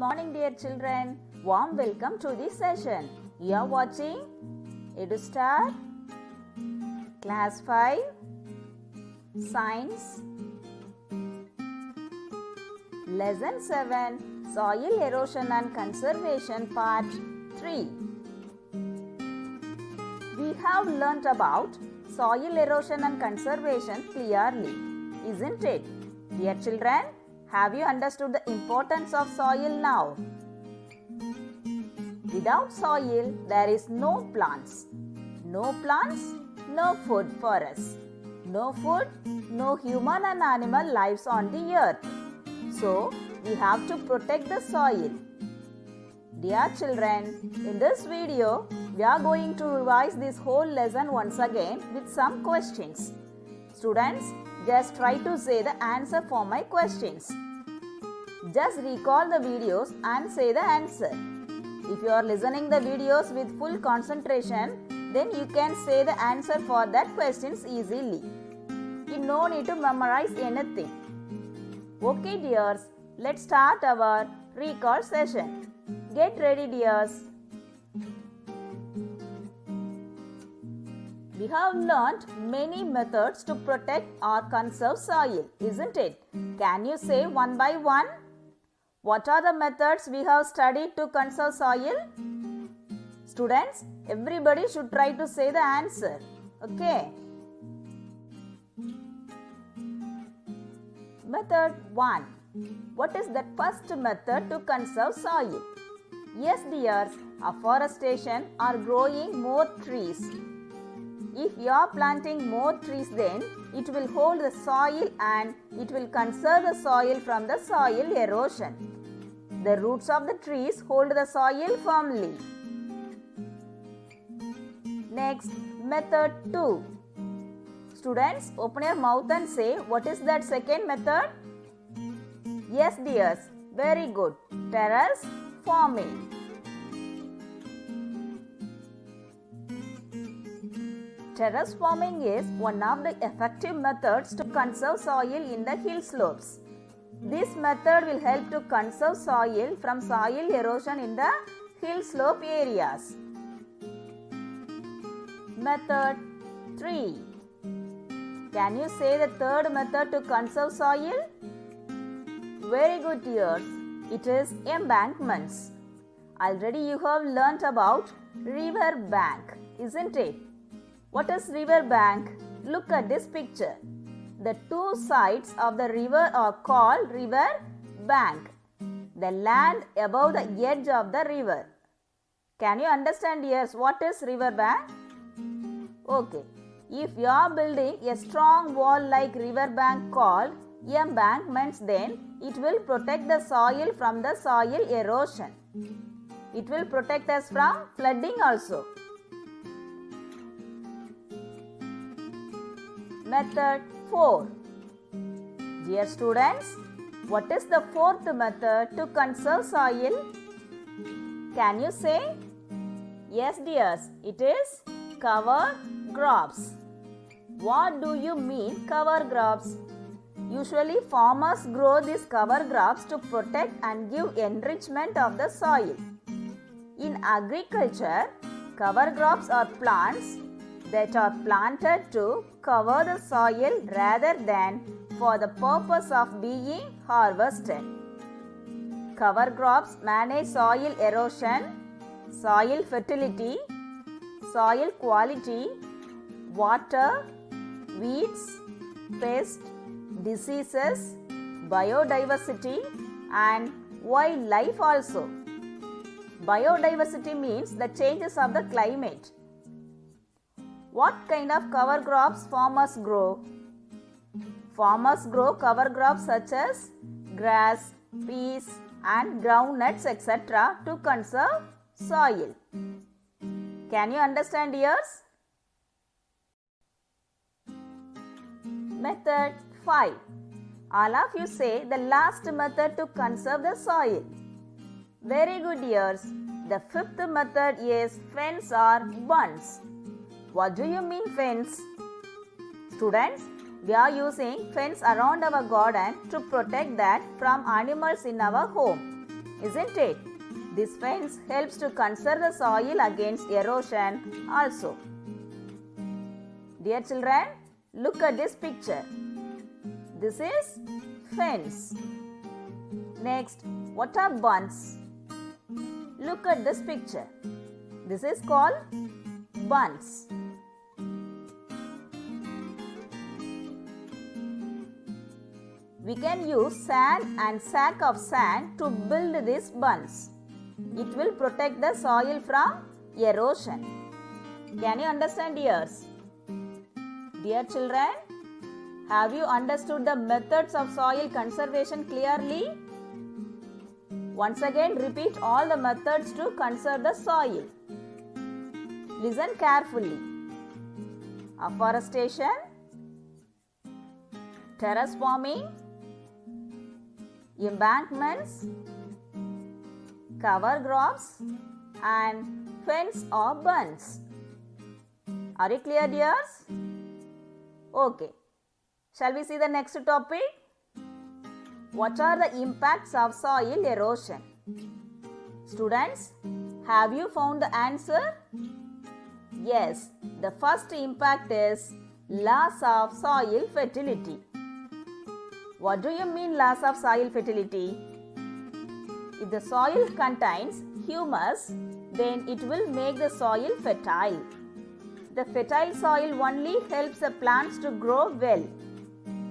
morning, dear children. Warm welcome to this session. You are watching EduStar Class 5 Science Lesson 7 Soil Erosion and Conservation Part 3. We have learnt about soil erosion and conservation clearly, isn't it? Dear children, have you understood the importance of soil now? Without soil, there is no plants. No plants, no food for us. No food, no human and animal lives on the earth. So, we have to protect the soil. Dear children, in this video, we are going to revise this whole lesson once again with some questions. Students, just try to say the answer for my questions. Just recall the videos and say the answer. If you are listening the videos with full concentration, then you can say the answer for that questions easily. You no need to memorize anything. Okay dears, let's start our recall session. Get ready dears. We have learnt many methods to protect or conserve soil, isn't it? Can you say one by one? What are the methods we have studied to conserve soil? Students, everybody should try to say the answer. Okay. Method 1. What is that first method to conserve soil? Yes, dears, afforestation or growing more trees. If you are planting more trees, then it will hold the soil and it will conserve the soil from the soil erosion. The roots of the trees hold the soil firmly. Next, method 2. Students, open your mouth and say, what is that second method? Yes, dears, very good. Terrace farming. Terrace farming is one of the effective methods to conserve soil in the hill slopes. This method will help to conserve soil from soil erosion in the hill slope areas. Method 3. Can you say the third method to conserve soil? Very good dears. It is embankments. Already you have learnt about river bank, isn't it? What is river bank? Look at this picture. The two sides of the river are called river bank. The land above the edge of the river. Can you understand, yes, what is river bank? Okay. If you are building a strong wall like river bank called embankments, then it will protect the soil from the soil erosion. It will protect us from flooding also. Method 4. Dear students, what is the fourth method to conserve soil? Can you say? Yes, dears, it is cover crops. What do you mean cover crops? Usually farmers grow these cover crops to protect and give enrichment of the soil. In agriculture, cover crops are plants that are planted to cover the soil rather than for the purpose of being harvested. Cover crops manage soil erosion, soil fertility, soil quality, water, weeds, pests, diseases, biodiversity and wildlife also. Biodiversity means the changes of the climate. What kind of cover crops farmers grow? Farmers grow cover crops such as grass, peas and groundnuts etc. to conserve soil. Can you understand yours? Method 5. All of you say the last method to conserve the soil. Very good dears. The fifth method is fence or bunds. What do you mean fence? Students, we are using fence around our garden to protect that from animals in our home. isn't it? This fence helps to conserve the soil against erosion also. Dear children, look at this picture. This is fence. Next, what are bunds? Look at this picture. This is called bunds. We can use sand and sack of sand to build these bunds. It will protect the soil from erosion. Can you understand, dears? Dear children, have you understood the methods of soil conservation clearly? Once again, repeat all the methods to conserve the soil. Listen carefully. Afforestation, terrace farming, embankments, cover crops, and fence or bunds. Are you clear, dears? Okay. Shall we see the next topic? What are the impacts of soil erosion? Students, have you found the answer? Yes, the first impact is loss of soil fertility. What do you mean loss of soil fertility? If the soil contains humus, then it will make the soil fertile. The fertile soil only helps the plants to grow well.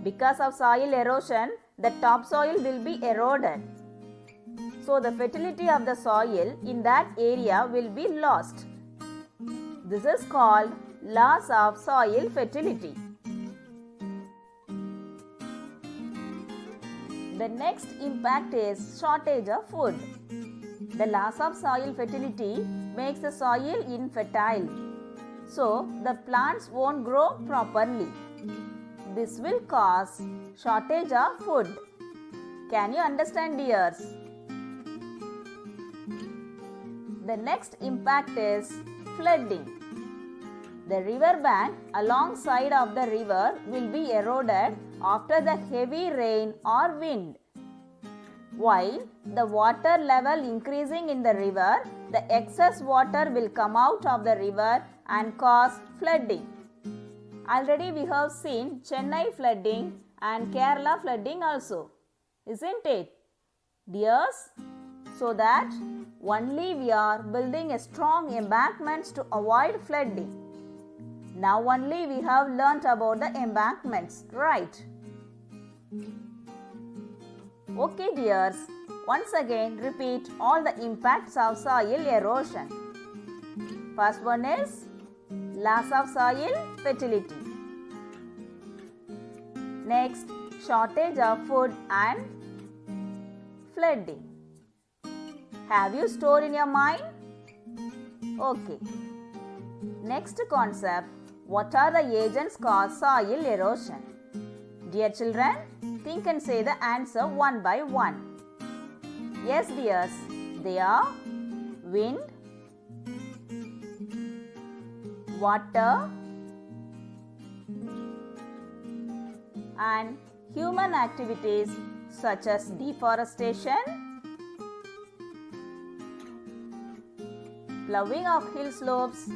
Because of soil erosion, the topsoil will be eroded. So the fertility of the soil in that area will be lost. This is called loss of soil fertility. The next impact is shortage of food. The loss of soil fertility makes the soil infertile. So the plants won't grow properly. This will cause shortage of food. Can you understand, dears? The next impact is flooding. The river bank alongside of the river will be eroded after the heavy rain or wind. While the water level increasing in the river, the excess water will come out of the river and cause flooding. Already we have seen Chennai flooding and Kerala flooding also, isn't it, dears? So that only we are building a strong embankments to avoid flooding. Now only we have learnt about the embankments, right? Okay, dears, once again repeat all the impacts of soil erosion. First one is loss of soil fertility. Next, shortage of food and flooding. Have you stored in your mind? Okay. Next concept, what are the agents cause soil erosion? Dear children, think and say the answer one by one. Yes, dears, they are wind, water, and human activities such as deforestation, plowing of hill slopes,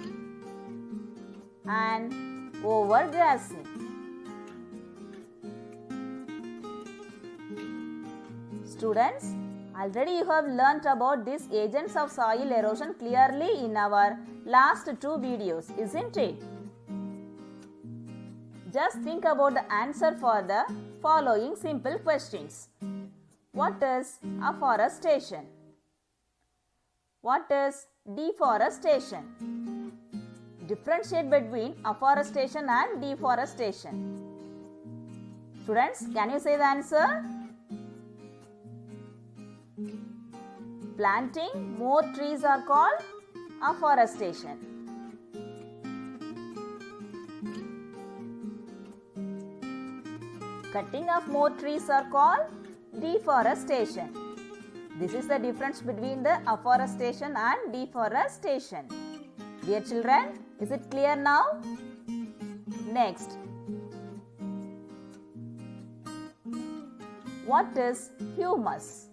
and overgrazing. Students, already you have learnt about these agents of soil erosion clearly in our last two videos, isn't it? Just think about the answer for the following simple questions. What is afforestation? What is deforestation? Differentiate between afforestation and deforestation. Students, can you say the answer? Planting more trees are called afforestation. Cutting of more trees are called deforestation. This is the difference between the afforestation and deforestation. Dear children, is it clear now? Next, what is humus?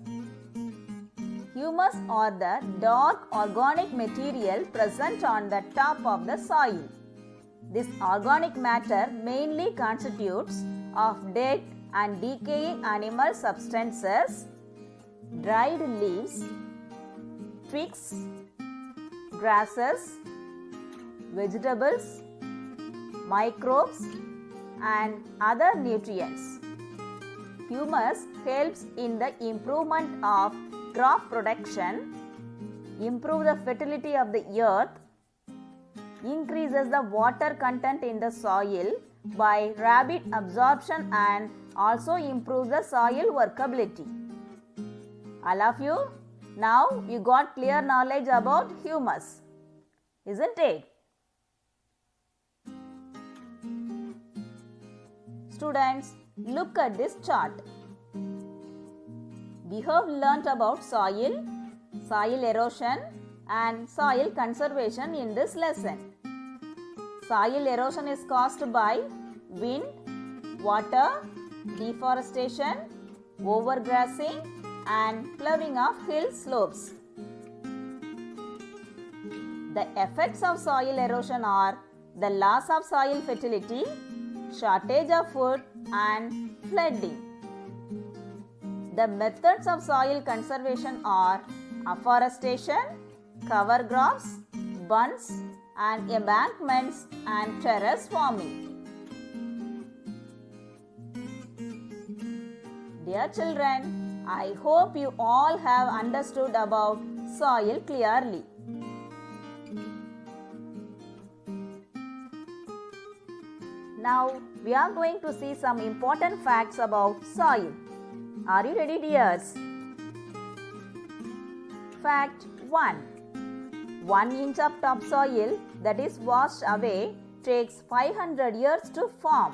Humus are the dark organic material present on the top of the soil. This organic matter mainly constitutes of dead and decaying animal substances, dried leaves, twigs, grasses, vegetables, microbes, and other nutrients. Humus helps in the improvement of crop production, improve the fertility of the earth, increases the water content in the soil by rapid absorption, and also improves the soil workability. All of you, now you got clear knowledge about humus, isn't it? Students, look at this chart. We have learnt about soil erosion and soil conservation in this lesson. Soil erosion is caused by wind, water, deforestation, overgrazing, and ploughing of hill slopes. The effects of soil erosion are the loss of soil fertility, shortage of food, and flooding. The methods of soil conservation are afforestation, cover crops, bunds, and embankments, and terrace farming. Dear children, I hope you all have understood about soil clearly. Now we are going to see some important facts about soil. Are you ready, dears? Fact 1. 1 inch of topsoil that is washed away takes 500 years to form.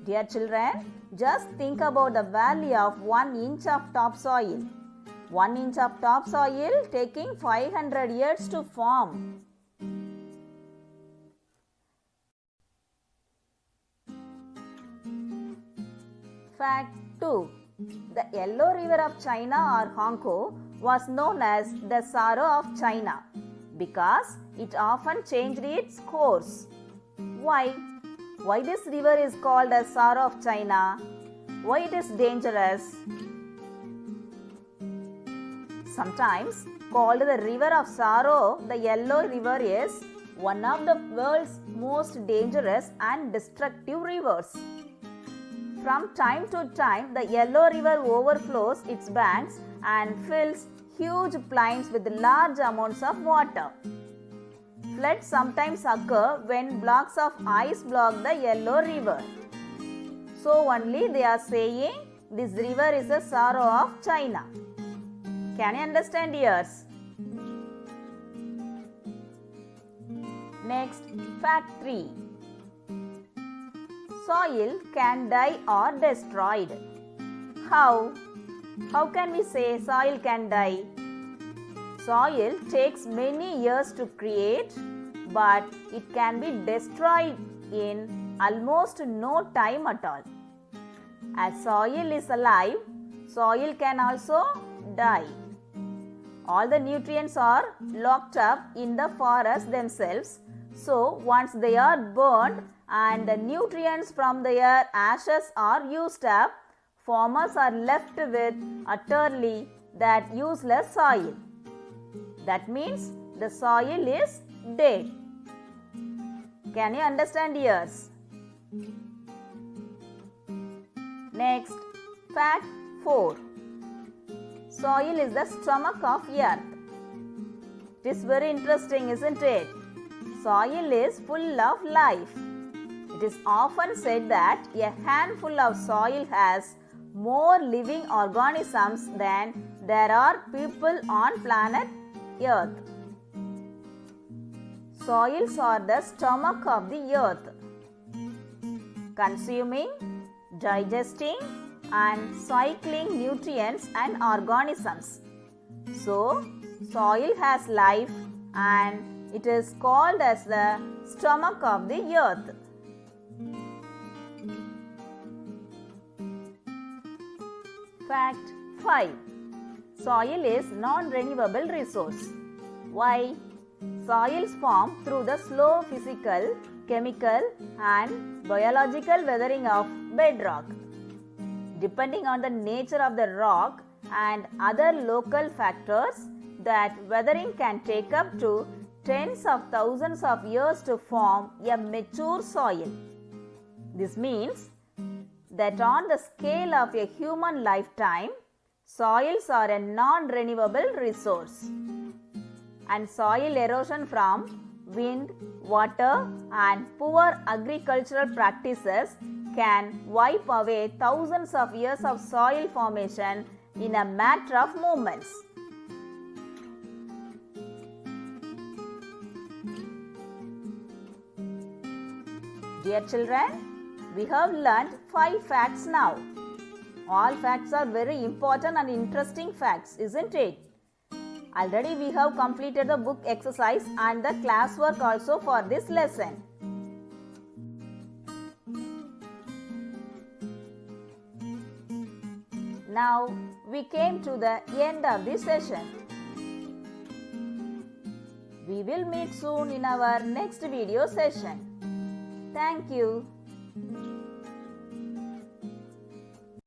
Dear children, just think about the value of 1 inch of topsoil. 1 inch of topsoil taking 500 years to form. Fact 2. The Yellow River of China or Hanko was known as the Sorrow of China because it often changed its course. Why? Why this river is called as Sorrow of China? Why it is dangerous? Sometimes called the River of Sorrow, the Yellow River is one of the world's most dangerous and destructive rivers. From time to time, the Yellow River overflows its banks and fills huge plains with large amounts of water. Floods sometimes occur when blocks of ice block the Yellow River. So only they are saying this river is the sorrow of China. Can you understand, dears? Next, fact 3. Soil can die or destroyed. How? How can we say soil can die? Soil takes many years to create, but it can be destroyed in almost no time at all. As soil is alive, soil can also die. All the nutrients are locked up in the forest themselves, so once they are burned and the nutrients from their ashes are used up, farmers are left with utterly that useless soil. That means the soil is dead. Can you understand, dears? Next, fact 4. Soil is the stomach of earth. It is very interesting, isn't it? Soil is full of life. It is often said that a handful of soil has more living organisms than there are people on planet Earth. Soils are the stomach of the earth, consuming, digesting, and cycling nutrients and organisms. So, soil has life and it is called as the stomach of the earth. Fact 5. soil is non-renewable resource. Why? Soils form through the slow physical, chemical and biological weathering of bedrock. Depending on the nature of the rock and other local factors, that weathering can take up to tens of thousands of years to form a mature soil. This means that on the scale of a human lifetime, soils are a non-renewable resource. And soil erosion from wind, water and poor agricultural practices can wipe away thousands of years of soil formation in a matter of moments. Dear children, we have learnt 5 facts now. All facts are very important and interesting facts, isn't it? Already we have completed the book exercise and the classwork also for this lesson. Now we came to the end of this session. We will meet soon in our next video session. Thank you.